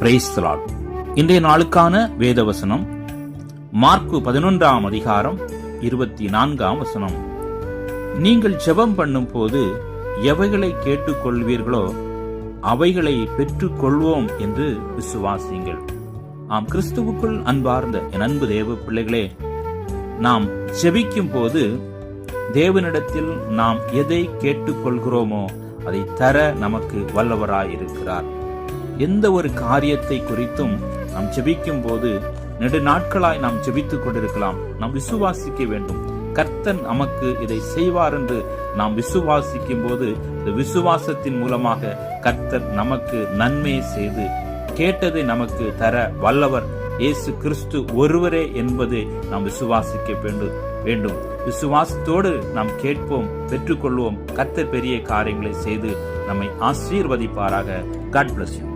Praise the Lord. இன்றைய நாளுக்கான வேதவசனம் மார்க்கு 11ஆம் அதிகாரம் 24ஆம் வசனம். நீங்கள் ஜெபம் பண்ணும் போது எவைகளை கேட்டுக்கொள்வீர்களோ அவைகளை பெற்றுக் கொள்வோம் என்று விசுவாசிங்கள். ஆம், கிறிஸ்துவுக்குள் அன்பார்ந்த என் அன்பு தேவ பிள்ளைகளே, நாம் ஜெபிக்கும் போது தேவனிடத்தில் நாம் எதை கேட்டுக்கொள்கிறோமோ அதை தர நமக்கு வல்லவராயிருக்கிறார். எந்த ஒரு காரியத்தை குறித்தும் நாம் ஜெபிக்கும் போது நெடு நாட்களாய் நாம் ஜெபித்துக் கொண்டிருக்கலாம். நாம் விசுவாசிக்க வேண்டும். கர்த்தர் நமக்கு இதை செய்வார் என்று நாம் விசுவாசிக்கும் போது இந்த விசுவாசத்தின் மூலமாக கர்த்தர் நமக்கு நன்மை செய்து கேட்டதை நமக்கு தர வல்லவர் இயேசு கிறிஸ்து ஒருவரே என்பதை நாம் விசுவாசிக்க வேண்டும். விசுவாசத்தோடு நாம் கேட்போம், பெற்றுக்கொள்வோம். கர்த்தர் பெரிய காரியங்களை செய்து நம்மை ஆசீர்வதிப்பாராக. God bless you.